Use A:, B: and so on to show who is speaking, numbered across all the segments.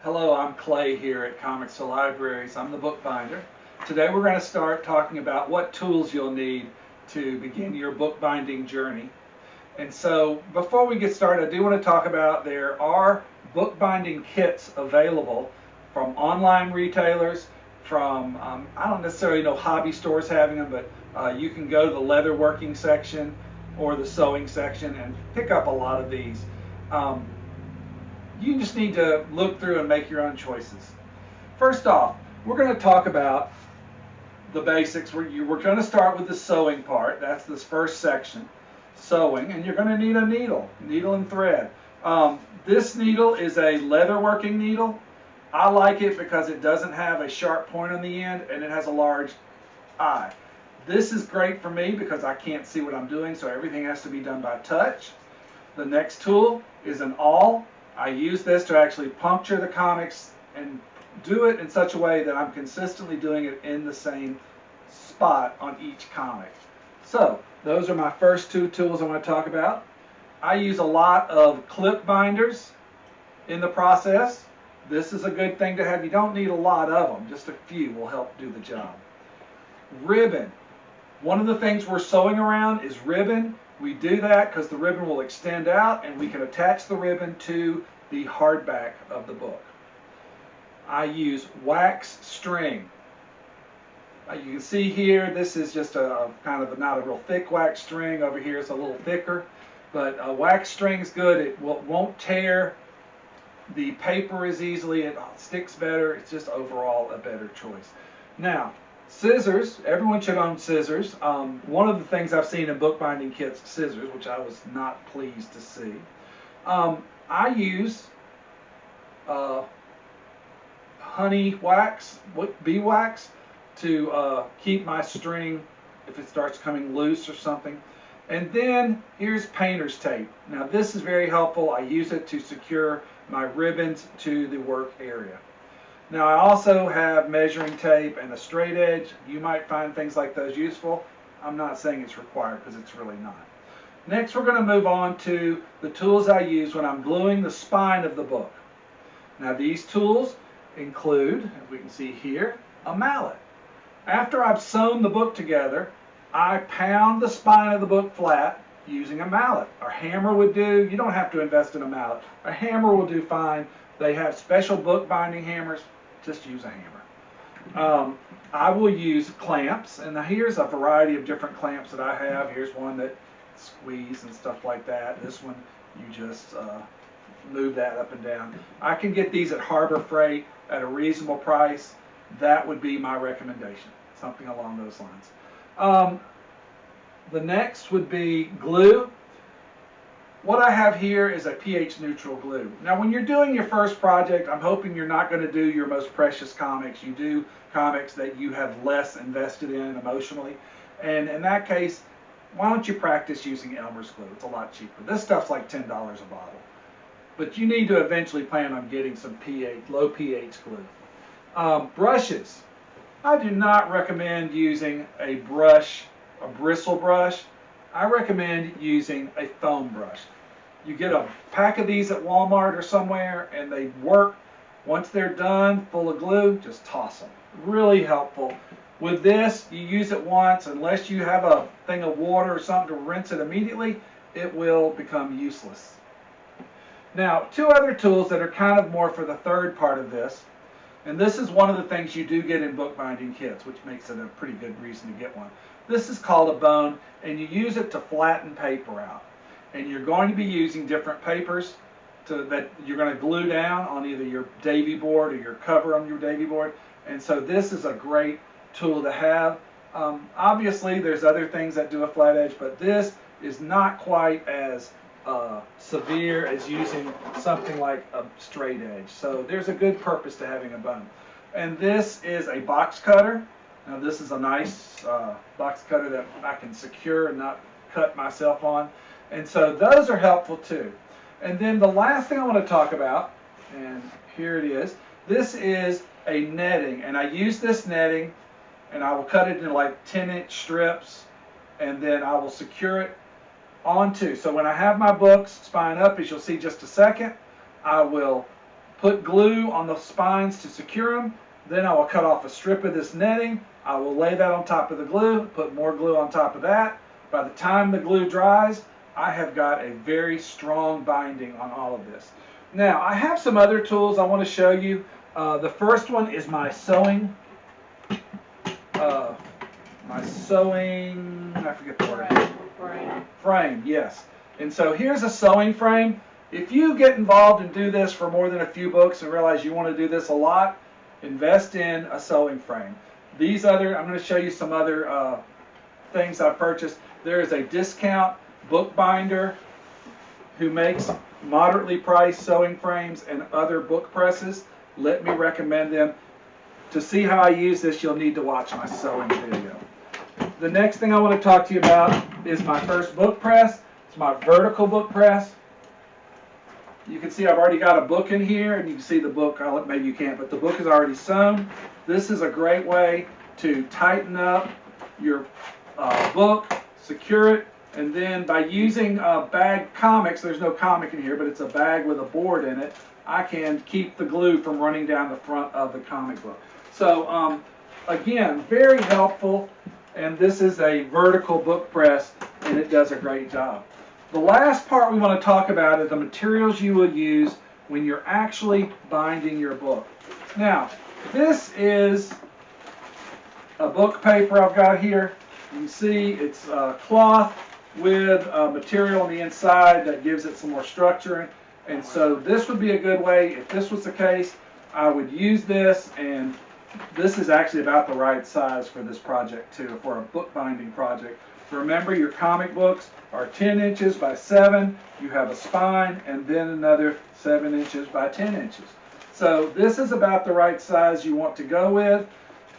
A: Hello, I'm Clay here at Comics to Libraries. I'm the bookbinder. Today we're going to start talking about what tools you'll need to begin your bookbinding journey. And so before we get started, I do want to talk about there are bookbinding kits available from online retailers, from, I don't necessarily know hobby stores having them, but you can go to the leatherworking section or the sewing section and pick up a lot of these. You just need to look through and make your own choices. First off, we're going to talk about the basics. We're going to start with the sewing part. That's this first section, sewing, and you're going to need a needle and thread. This needle is a leatherworking needle. I like it because it doesn't have a sharp point on the end and it has a large eye. This is great for me because I can't see what I'm doing, so everything has to be done by touch. The next tool is an awl. I use this to actually puncture the comics and do it in such a way that I'm consistently doing it in the same spot on each comic. So those are my first two tools I want to talk about. I use a lot of clip binders in the process. This is a good thing to have. You don't need a lot of them. Just a few will help do the job. Ribbon. One of the things we're sewing around is ribbon. We do that because the ribbon will extend out and we can attach the ribbon to the hardback of the book. I use wax string. You can see here this is just a kind of not a real thick wax string. Over here it's a little thicker, but wax string is good. It won't tear the paper as easily. It sticks better. It's just overall a better choice. Now, scissors. Everyone should own scissors. One of the things I've seen in bookbinding kits, scissors, which I was not pleased to see. I use honey wax, beeswax, to keep my string if it starts coming loose or something. And then here's painter's tape. Now this is very helpful. I use it to secure my ribbons to the work area. Now I also have measuring tape and a straight edge. You might find things like those useful. I'm not saying it's required because it's really not. Next we're going to move on to the tools I use when I'm gluing the spine of the book. Now these tools include, as we can see here, a mallet. After I've sewn the book together, I pound the spine of the book flat using a mallet. A hammer would do. You don't have to invest in a mallet. A hammer will do fine. They have special bookbinding hammers. Just use a hammer. I will use clamps, and here's a variety of different clamps that I have. Here's one that squeeze and stuff like that. This one, you just move that up and down. I can get these at Harbor Freight at a reasonable price. That would be my recommendation, something along those lines. The next would be glue. What I have here is a pH neutral glue. Now when you're doing your first project, I'm hoping you're not going to do your most precious comics. You do comics that you have less invested in emotionally. And in that case, why don't you practice using Elmer's glue? It's a lot cheaper. This stuff's like $10 a bottle. But you need to eventually plan on getting some low pH glue. Brushes. I do not recommend using a bristle brush. I recommend using a foam brush. You get a pack of these at Walmart or somewhere and they work. Once they're done, full of glue, just toss them. Really helpful. With this, you use it once. Unless you have a thing of water or something to rinse it immediately, it will become useless. Now, two other tools that are kind of more for the third part of this, and this is one of the things you do get in bookbinding kits, which makes it a pretty good reason to get one. This is called a bone, and you use it to flatten paper out. And you're going to be using different papers that you're going to glue down on either your Davy board or your cover on your Davy board. And so this is a great tool to have. Obviously, there's other things that do a flat edge, but this is not quite as severe as using something like a straight edge. So there's a good purpose to having a bone. And this is a box cutter. Now this is a nice box cutter that I can secure and not cut myself on. And so those are helpful too. And then the last thing I want to talk about, and here it is, this is a netting. And I use this netting and I will cut it into like 10-inch strips and then I will secure it onto. So when I have my books spine up, as you'll see just a second, I will put glue on the spines to secure them. Then I will cut off a strip of this netting. I will lay that on top of the glue, put more glue on top of that. By the time the glue dries, I have got a very strong binding on all of this. Now, I have some other tools I want to show you. The first one is my sewing, I forget the word. Frame, yes. And so here's a sewing frame. If you get involved and do this for more than a few books and realize you want to do this a lot, invest in a sewing frame. I'm going to show you some other things I've purchased. There is a discount bookbinder who makes moderately priced sewing frames and other book presses. Let me recommend them. To see how I use this, you'll need to watch my sewing video. The next thing I want to talk to you about is my first book press. It's my vertical book press. You can see I've already got a book in here, and you can see the book, maybe you can't, but the book is already sewn. This is a great way to tighten up your book, secure it, and then by using bag comics, there's no comic in here, but it's a bag with a board in it, I can keep the glue from running down the front of the comic book. So again, very helpful, and this is a vertical book press, and it does a great job. The last part we want to talk about is the materials you will use when you're actually binding your book. Now, this is a book paper I've got here. You can see it's cloth with material on the inside that gives it some more structure. And so this would be a good way, if this was the case, I would use this, and this is actually about the right size for this project too, for a bookbinding project. Remember, your comic books are 10 inches by 7. You have a spine and then another 7 inches by 10 inches. So this is about the right size you want to go with,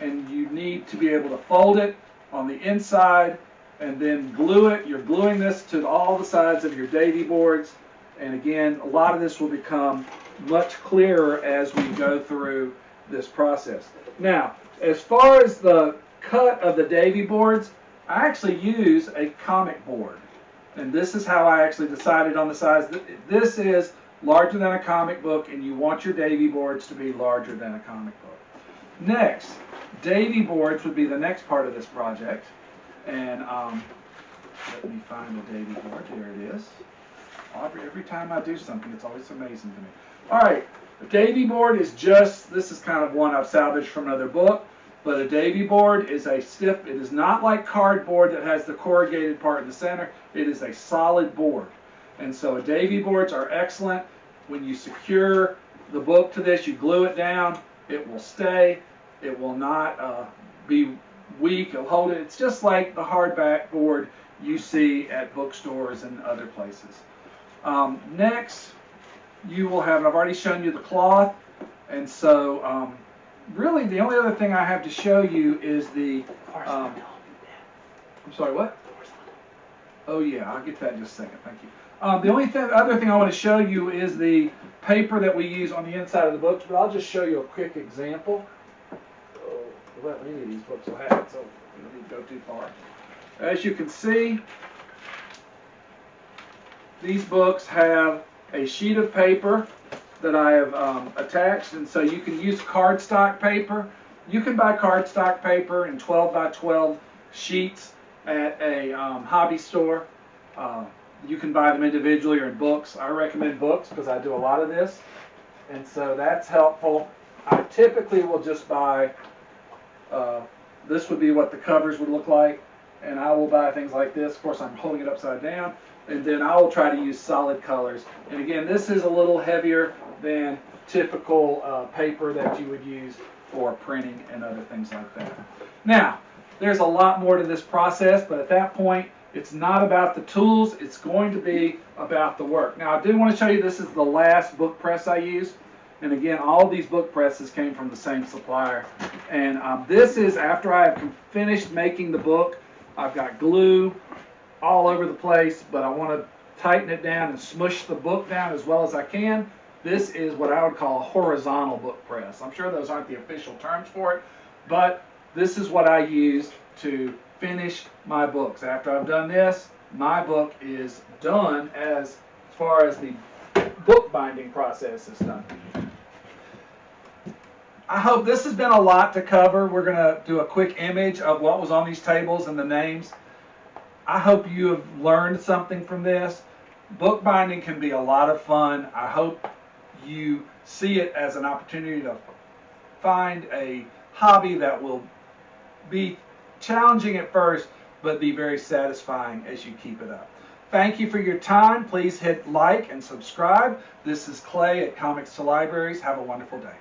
A: and you need to be able to fold it on the inside and then glue it. You're gluing this to all the sides of your Davy boards, and again, a lot of this will become much clearer as we go through this process. Now, as far as the cut of the Davy boards, I actually use a comic board, and this is how I actually decided on the size. This is larger than a comic book, and you want your Davy boards to be larger than a comic book. Next, Davy boards would be the next part of this project, and let me find the Davy board. Here it is. Every time I do something, it's always amazing to me. All right, the Davy board is this is kind of one I've salvaged from another book. But a Davy board is a stiff, it is not like cardboard that has the corrugated part in the center. It is a solid board. And so Davy boards are excellent. When you secure the book to this, you glue it down, it will stay. It will not be weak, it'll hold it. It's just like the hardback board you see at bookstores and other places. Next, you will have, I've already shown you the cloth, and so really, the only other thing I have to show you is the, I'm sorry, what? Oh yeah, I'll get that in just a second, thank you. The only other thing I want to show you is the paper that we use on the inside of the books, but I'll just show you a quick example. Well, any of these books will have it, so we don't need to go too far. As you can see, these books have a sheet of paper that I have attached, and so you can use cardstock paper. You can buy cardstock paper in 12 by 12 sheets at a hobby store. You can buy them individually or in books. I recommend books because I do a lot of this, and so that's helpful. I typically will just buy, this would be what the covers would look like, and I will buy things like this. Of course, I'm holding it upside down, and then I will try to use solid colors. And again, this is a little heavier than typical paper that you would use for printing and other things like that. Now, there's a lot more to this process, but at that point, it's not about the tools, it's going to be about the work. Now, I do want to show you, this is the last book press I used. And again, all of these book presses came from the same supplier. And this is after I have finished making the book. I've got glue all over the place, but I want to tighten it down and smush the book down as well as I can. This is what I would call a horizontal book press. I'm sure those aren't the official terms for it, but this is what I use to finish my books. After I've done this, my book is done as far as the bookbinding process is done. I hope this has been a lot to cover. We're going to do a quick image of what was on these tables and the names. I hope you have learned something from this. Bookbinding can be a lot of fun. I hope you see it as an opportunity to find a hobby that will be challenging at first, but be very satisfying as you keep it up. Thank you for your time. Please hit like and subscribe. This is Clay at Comics to Libraries. Have a wonderful day.